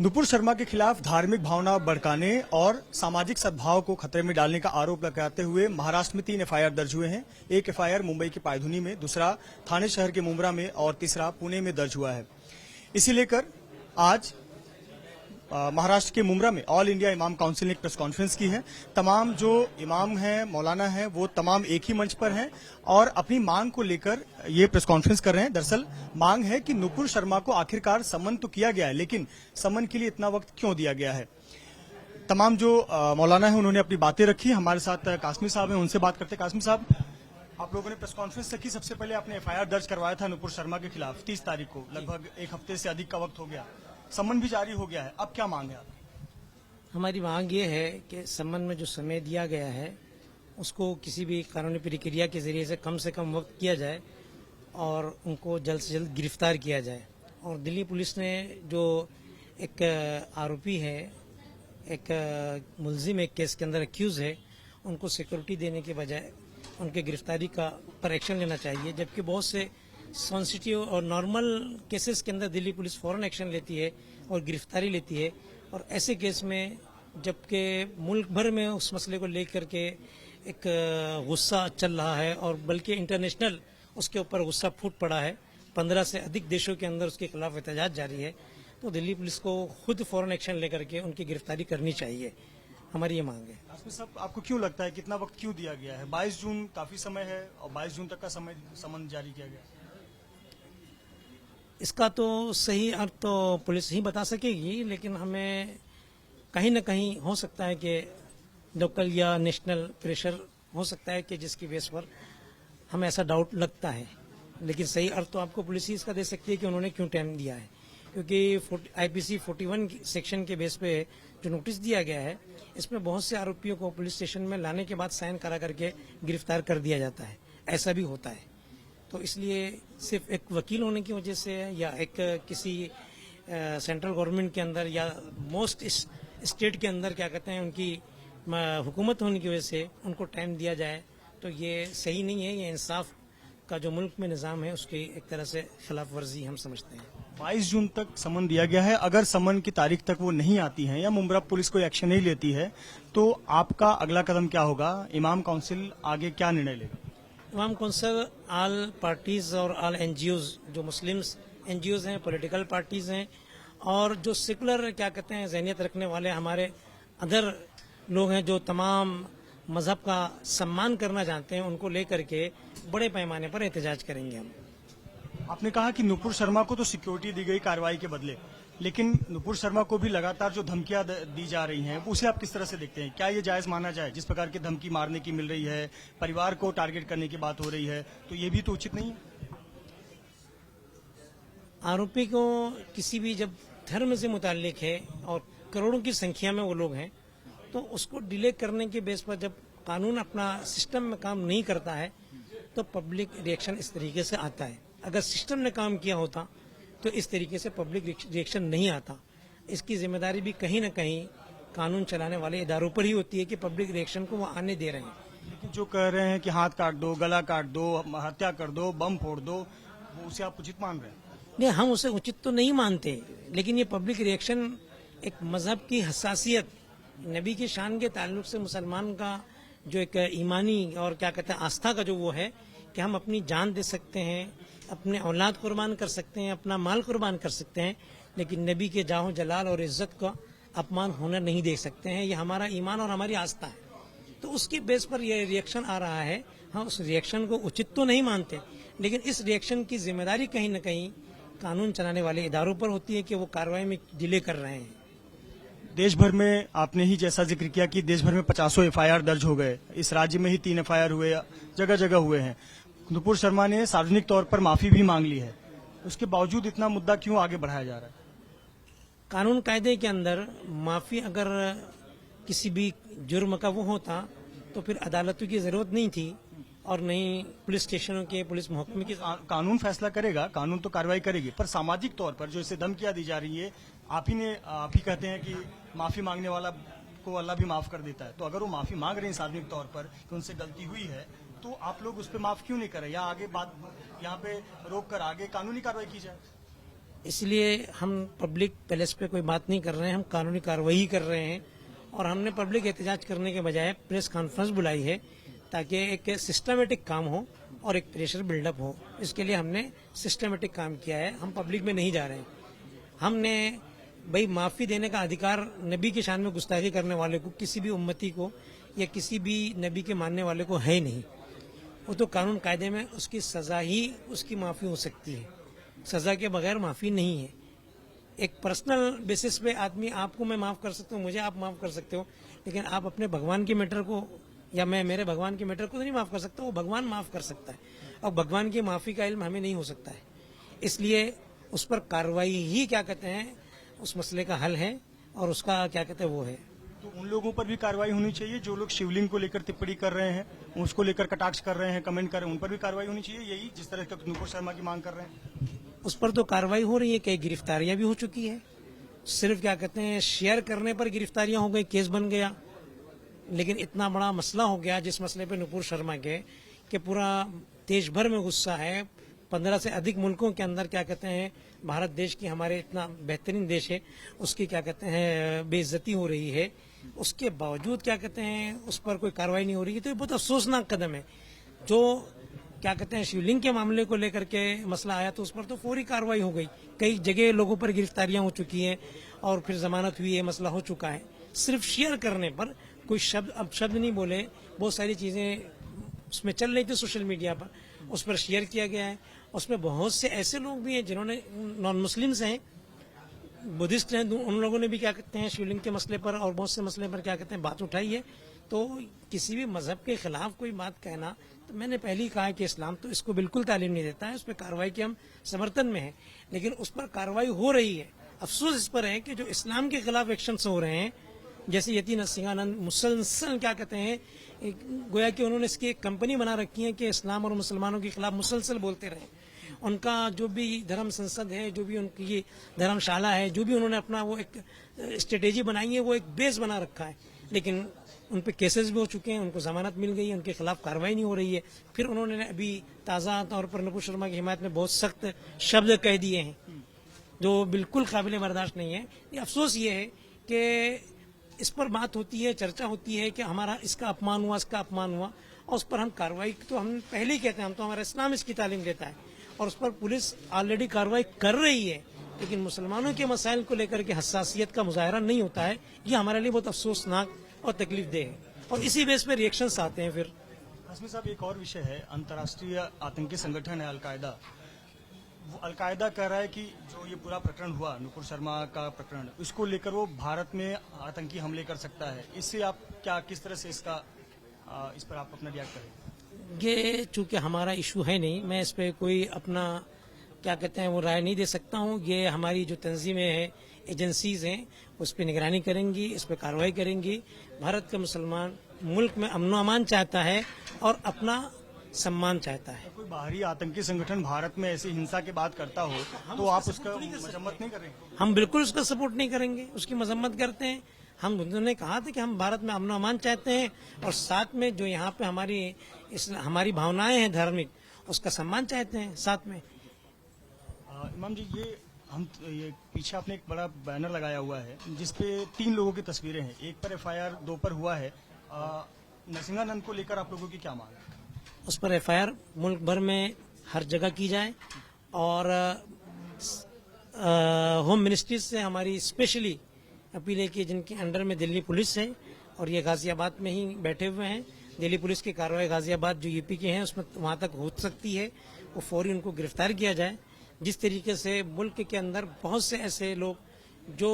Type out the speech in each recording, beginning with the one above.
नुपुर शर्मा के खिलाफ धार्मिक भावना भड़काने और सामाजिक सद्भाव को खतरे में डालने का आरोप लगाते हुए महाराष्ट्र में 3 एफआईआर दर्ज हुए हैं। एक एफआईआर मुंबई के पायधुनी में, दूसरा थाने शहर के मुंब्रा में और तीसरा पुणे में दर्ज हुआ है। इसी लेकर आज महाराष्ट्र के मुंब्रा में ऑल इंडिया इमाम काउंसिल ने एक प्रेस कॉन्फ्रेंस की है। तमाम जो इमाम हैं, मौलाना हैं, वो तमाम एक ही मंच पर हैं और अपनी मांग को लेकर ये प्रेस कॉन्फ्रेंस कर रहे हैं। दरअसल मांग है कि नुपुर शर्मा को आखिरकार समन तो किया गया है, लेकिन समन के लिए इतना वक्त क्यों दिया गया है। तमाम जो मौलाना है उन्होंने अपनी बातें रखी। हमारे साथ कासमी साहब हैं, उनसे बात करते हैं। कासमी साहब, आप लोगों ने प्रेस कॉन्फ्रेंस रखी, सबसे पहले आपने एफआईआर दर्ज करवाया था नुपुर शर्मा के खिलाफ 30 तारीख को। लगभग एक हफ्ते से अधिक का वक्त हो गया, सम्मन भी जारी हो गया है। अब क्या मांग है आपकी? हमारी मांग ये है कि सम्मन में जो समय दिया गया है उसको किसी भी कानूनी प्रक्रिया के जरिए से कम वक्त किया जाए और उनको जल्द से जल्द गिरफ्तार किया जाए। और दिल्ली पुलिस ने जो एक आरोपी है, एक मुलजिम एक केस के अंदर एक्यूज है, उनको सिक्योरिटी देने के बजाय उनके गिरफ्तारी का पर एक्शन लेना चाहिए। जबकि बहुत से सेंसिटिव और नॉर्मल केसेस के अंदर दिल्ली पुलिस फौरन एक्शन लेती है और गिरफ्तारी लेती है। और ऐसे केस में जबकि मुल्क भर में उस मसले को लेकर के एक गुस्सा चल रहा है और बल्कि इंटरनेशनल उसके ऊपर गुस्सा फूट पड़ा है, 15 से अधिक देशों के अंदर उसके खिलाफ एहतजाज जारी है, तो दिल्ली पुलिस को खुद फौरन एक्शन लेकर के उनकी गिरफ्तारी करनी चाहिए। हमारी ये मांग है। साहब, आपको क्यों लगता है कितना वक्त क्यों दिया गया है? 22 जून काफी समय है और 22 जून तक का समय समन जारी किया गया। इसका तो सही अर्थ तो पुलिस ही बता सकेगी, लेकिन हमें कहीं न कहीं हो सकता है कि लोकल या नेशनल प्रेशर हो सकता है कि जिसकी बेस पर हमें ऐसा डाउट लगता है। लेकिन सही अर्थ तो आपको पुलिस ही इसका दे सकती है कि उन्होंने क्यों टाइम दिया है। क्योंकि आईपीसी 41 सेक्शन के बेस पे जो नोटिस दिया गया है, इसमें बहुत से आरोपियों को पुलिस स्टेशन में लाने के बाद साइन करा करके गिरफ्तार कर दिया जाता है। ऐसा भी होता है। तो इसलिए सिर्फ एक वकील होने की वजह से या एक किसी सेंट्रल गवर्नमेंट के अंदर या मोस्ट स्टेट के अंदर क्या कहते हैं उनकी हुकूमत होने की वजह से उनको टाइम दिया जाए, तो ये सही नहीं है। ये इंसाफ का जो मुल्क में निज़ाम है उसकी एक तरह से खिलाफ वर्जी हम समझते हैं। 22 जून तक समन दिया गया है। अगर समन की तारीख तक वो नहीं आती है या मुंब्रा पुलिस कोई एक्शन नहीं लेती है, तो आपका अगला कदम क्या होगा? इमाम काउंसिल आगे क्या निर्णय लेगा? इमाम काउंसिल ऑल पार्टीज और ऑल एनजीओज, जो मुस्लिम्स एनजीओज हैं, पॉलिटिकल पार्टीज हैं और जो सेकुलर क्या कहते हैं ज़हनियत रखने वाले हमारे अदर लोग हैं जो तमाम मजहब का सम्मान करना जानते हैं, उनको लेकर के बड़े पैमाने पर एहतजाज करेंगे हम। आपने कहा कि नुपुर शर्मा को तो सिक्योरिटी दी गई कार्रवाई के बदले, लेकिन नुपुर शर्मा को भी लगातार जो धमकियां दी जा रही हैं उसे आप किस तरह से देखते हैं? क्या ये जायज माना जाए? जिस प्रकार की धमकी मारने की मिल रही है, परिवार को टारगेट करने की बात हो रही है, तो ये भी तो उचित नहीं है। आरोपी को किसी भी जब धर्म से मुताल्लिक है और करोड़ों की संख्या में वो लोग हैं, तो उसको डिले करने के बेस पर जब कानून अपना सिस्टम में काम नहीं करता है तो पब्लिक रिएक्शन इस तरीके से आता है। अगर सिस्टम ने काम किया होता तो इस तरीके से पब्लिक रिएक्शन नहीं आता। इसकी जिम्मेदारी भी कहीं न कहीं कानून चलाने वाले इदारों पर ही होती है कि पब्लिक रिएक्शन को वो आने दे रहे हैं। लेकिन जो कह रहे हैं कि हाथ काट दो, गला काट दो, हत्या कर दो, बम फोड़ दो, वो उसे आप उचित मान रहे हैं? नहीं, हम उसे उचित तो नहीं मानते, लेकिन ये पब्लिक रिएक्शन एक मजहब की हसासियत, नबी की शान के ताल्लुक से मुसलमान का जो एक ईमानी और क्या कहते हैं आस्था का जो वो है कि हम अपनी जान दे सकते हैं, अपने औलाद कुर्बान कर सकते हैं, अपना माल कुर्बान कर सकते हैं, लेकिन नबी के जाहो जलाल और इज्जत का अपमान होना नहीं दे सकते हैं। ये हमारा ईमान और हमारी आस्था है। तो उसके बेस पर ये रिएक्शन आ रहा है। हाँ, उस रिएक्शन को उचित तो नहीं मानते, लेकिन इस रिएक्शन की जिम्मेदारी कहीं न कहीं कानून चलाने वाले इदारों पर होती है कि वो कार्रवाई में डिले कर रहे हैं। देश भर में आपने ही जैसा जिक्र किया कि देश भर में 50 एफआईआर दर्ज हो गए, इस राज्य में ही 3 एफआईआर हुए, जगह जगह हुए हैं। नुपुर शर्मा ने सार्वजनिक तौर पर माफी भी मांग ली है, उसके बावजूद इतना मुद्दा क्यों आगे बढ़ाया जा रहा है? कानून कायदे के अंदर माफी अगर किसी भी जुर्म का वो होता तो फिर अदालतों की जरूरत नहीं थी और नहीं पुलिस स्टेशनों के पुलिस महकमे की। कानून फैसला करेगा, कानून तो कार्रवाई करेगी, पर सामाजिक तौर पर जो इसे धमकियां दी जा रही है, आप ही कहते हैं कि माफी मांगने वाला को अल्लाह भी माफ कर देता है। तो अगर वो माफी मांग रहे हैं सार्वजनिक तौर पर कि उनसे गलती हुई है, तो आप लोग उस पर माफ क्यों नहीं करें या आगे बात यहाँ पे रोक कर आगे कानूनी कार्रवाई की जाए? इसलिए हम पब्लिक पैलेस पे कोई बात नहीं कर रहे हैं, हम कानूनी कार्रवाई कर रहे हैं और हमने पब्लिक एहतजाज करने के बजाय प्रेस कॉन्फ्रेंस बुलाई है ताकि एक सिस्टमेटिक काम हो और एक प्रेशर बिल्डअप हो। इसके लिए हमने सिस्टमेटिक काम किया है, हम पब्लिक में नहीं जा रहे हैं। हमने भाई माफ़ी देने का अधिकार नबी की शान में गुस्ताखी करने वाले को, किसी भी उम्मती को या किसी भी नबी के मानने वाले को है ही नहीं। वो तो कानून कायदे में उसकी सज़ा ही उसकी माफ़ी हो सकती है, सज़ा के बगैर माफ़ी नहीं है। एक पर्सनल बेसिस पे आदमी, आपको मैं माफ़ कर सकता हूँ, मुझे आप माफ़ कर सकते हो, लेकिन आप अपने भगवान के मैटर को या मैं मेरे भगवान के मैटर को तो नहीं माफ़ कर सकता। वो भगवान माफ़ कर सकता है और भगवान की माफ़ी का इल्म हमें नहीं हो सकता है। इसलिए उस पर कार्रवाई ही क्या कहते हैं उस मसले का हल है और उसका क्या कहते हैं वो है। तो उन लोगों पर भी कार्रवाई होनी चाहिए जो लोग शिवलिंग को लेकर टिप्पणी कर रहे हैं, उसको लेकर कटाक्ष कर रहे हैं, कमेंट कर रहे हैं, उन पर भी कार्रवाई होनी चाहिए, यही जिस तरह का नुपुर शर्मा की मांग कर रहे हैं। उस पर तो कार्रवाई हो रही है, कई गिरफ्तारियां भी हो चुकी है। सिर्फ क्या कहते हैं शेयर करने पर गिरफ्तारियां हो गई, केस बन गया, लेकिन इतना बड़ा मसला हो गया जिस मसले पे नुपुर शर्मा के कि पूरा देश भर में गुस्सा है। 15 से अधिक मुल्कों के अंदर क्या कहते हैं भारत देश की, हमारे इतना बेहतरीन देश है, उसकी क्या कहते हैं बेइज्जती हो रही है। उसके बावजूद क्या कहते हैं उस पर कोई कार्रवाई नहीं हो रही है, तो ये बहुत अफसोसनाक कदम है। जो क्या कहते हैं शिवलिंग के मामले को लेकर के मसला आया तो उस पर तो फौरी कार्रवाई हो गई, कई जगह लोगों पर गिरफ्तारियां हो चुकी हैं और फिर जमानत हुई है, मसला हो चुका है। सिर्फ शेयर करने पर कोई शब्द अब शब्द नहीं बोले, बहुत सारी चीजें उसमें चल रही थी सोशल मीडिया पर, उस पर शेयर किया गया है। उसमें बहुत से ऐसे लोग भी हैं जिन्होंने नॉन मुस्लिम्स हैं, बुद्धिस्ट हैं, उन लोगों ने भी क्या कहते हैं शिवलिंग के मसले पर और बहुत से मसले पर क्या कहते हैं बात उठाई है। तो किसी भी मजहब के खिलाफ कोई बात कहना, तो मैंने पहले ही कहा कि इस्लाम तो इसको बिल्कुल तालीम नहीं देता है, उस पर कार्रवाई के हम समर्थन में हैं, लेकिन उस पर कार्रवाई हो रही है। अफसोस इस पर है कि जो इस्लाम के खिलाफ एक्शन हो रहे हैं, जैसे यतीन सिंहानंद मुसलसल क्या कहते हैं गोया कि उन्होंने इसकी एक कंपनी बना रखी है कि इस्लाम और मुसलमानों के खिलाफ मुसलसल बोलते रहे। उनका जो भी धर्म संसद है, जो भी उनकी धर्मशाला है, जो भी उन्होंने अपना वो एक स्ट्रेटेजी बनाई है, वो एक बेस बना रखा है, लेकिन उन पे केसेस भी हो चुके हैं, उनको जमानत मिल गई है, उनके खिलाफ कार्रवाई नहीं हो रही है। फिर उन्होंने अभी ताज़ा तौर पर नुपुर शर्मा की हिमायत में बहुत सख्त शब्द कह दिए हैं जो बिल्कुल काबिल बर्दाश्त नहीं है। ये अफसोस ये है कि इस पर बात होती है, चर्चा होती है कि हमारा इसका अपमान हुआ, इसका अपमान हुआ, और उस पर हम कार्रवाई तो हम पहले ही कहते हैं, हम तो हमारा इस्लाम इसकी तालीम देता है और उस पर पुलिस ऑलरेडी कार्रवाई कर रही है, लेकिन मुसलमानों के मसाइल को लेकर के हसासियत का मुजाहरा नहीं होता है। ये हमारे लिए बहुत अफसोसनाक और तकलीफ देह है और इसी बेस पे रिएक्शंस आते हैं। फिर हाशमी साहब, एक और विषय है, अंतर्राष्ट्रीय आतंकी संगठन है अलकायदा। वो अलकायदा कह रहा है कि जो ये पूरा प्रकरण हुआ नुपुर शर्मा का प्रकरण, इसको लेकर वो भारत में आतंकी हमले कर सकता है। इससे आप क्या, किस तरह से इसका इस पर आप अपना रिएक्ट करें? ये चूंकि हमारा इशू है नहीं, मैं इस पे कोई अपना क्या कहते हैं वो राय नहीं दे सकता हूँ। ये हमारी जो तंजीमें हैं, एजेंसीज हैं, उस पर निगरानी करेंगी, इस पर कार्रवाई करेंगी। भारत का मुसलमान मुल्क में अमन अमान चाहता है और अपना सम्मान चाहता है। कोई बाहरी आतंकी संगठन भारत में ऐसी हिंसा की बात करता हो तो आप उसका मजम्मत नहीं करेंगे? हम बिल्कुल उसका सपोर्ट नहीं करेंगे, उसकी मजम्मत करते हैं। हम उन्होंने कहा था कि हम भारत में अमन अमान चाहते हैं और साथ में जो यहाँ पे हमारी भावनाएं हैं धार्मिक, उसका सम्मान चाहते हैं साथ में। इमाम जी, ये पीछे आपने एक बड़ा बैनर लगाया हुआ है जिसपे 3 लोगों की तस्वीरें हैं, एक पर FIR 2 पर हुआ है। नरसिंहानंद को लेकर आप लोगों की क्या मांग है? उस पर FIR मुल्क भर में हर जगह की जाए और होम मिनिस्ट्री से हमारी स्पेशली अपील है कि जिनके अंडर में दिल्ली पुलिस है और ये गाजियाबाद में ही बैठे हुए हैं, दिल्ली पुलिस की कार्रवाई गाजियाबाद जो यूपी के हैं उसमें वहाँ तक हो सकती है, वो फौरी उनको गिरफ्तार किया जाए। जिस तरीके से मुल्क के अंदर बहुत से ऐसे लोग जो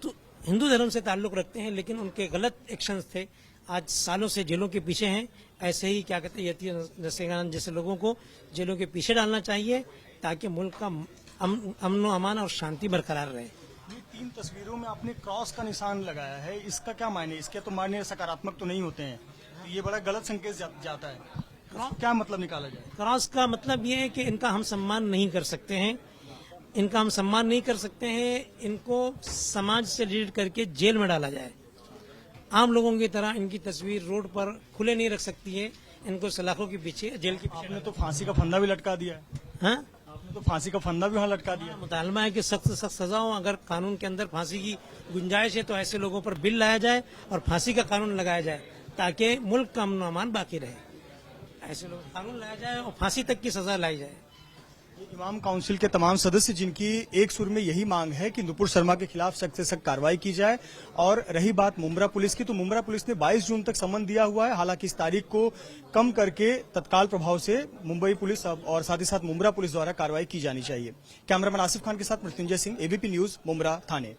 तो हिंदू धर्म से ताल्लुक़ रखते हैं लेकिन उनके गलत एक्शंस थे, आज सालों से जेलों के पीछे हैं, ऐसे ही क्या कहते हैं यतीन नरसिंहानंद जैसे लोगों को जेलों के पीछे डालना चाहिए ताकि मुल्क का अमन अमान और शांति बरकरार रहे। ये 3 तस्वीरों में आपने क्रॉस का निशान लगाया है, इसका क्या मायने? इसके तो मायने सकारात्मक तो नहीं होते हैं, तो ये बड़ा गलत संकेत जाता है। क्या मतलब निकाला जाए? क्रॉस का मतलब ये है कि इनका हम सम्मान नहीं कर सकते हैं, इनका हम सम्मान नहीं कर सकते हैं, इनको समाज से डिलीट करके जेल में डाला जाए। आम लोगों की तरह इनकी तस्वीर रोड पर खुले नहीं रख सकती है, इनको सलाखों के पीछे जेल के पीछे। आपने तो फांसी का फंदा भी लटका दिया है। हाँ, आपने तो फांसी का फंदा भी वहाँ लटका दिया। मुतालबा है कि सख्त से सख्त सजा हो। अगर कानून के अंदर फांसी की गुंजाइश है तो ऐसे लोगों पर बिल लाया जाए और फांसी का कानून लगाया जाए ताकि मुल्क का अमन अमान बाकी रहे। ऐसे लोग कानून लाया जाए और फांसी तक की सजा लाई जाए। इमाम काउंसिल के तमाम सदस्य जिनकी एक सुर में यही मांग है कि नुपुर शर्मा के खिलाफ सख्त से सख्त कार्रवाई की जाए। और रही बात मुंब्रा पुलिस की, तो मुंब्रा पुलिस ने 22 जून तक समन दिया हुआ है। हालांकि इस तारीख को कम करके तत्काल प्रभाव से मुंबई पुलिस और साथ ही साथ मुंब्रा पुलिस द्वारा कार्रवाई की जानी चाहिए। कैमरामैन आसिफ खान के साथ मृत्युंजय सिंह, एबीपी न्यूज, मुंब्रा थाने।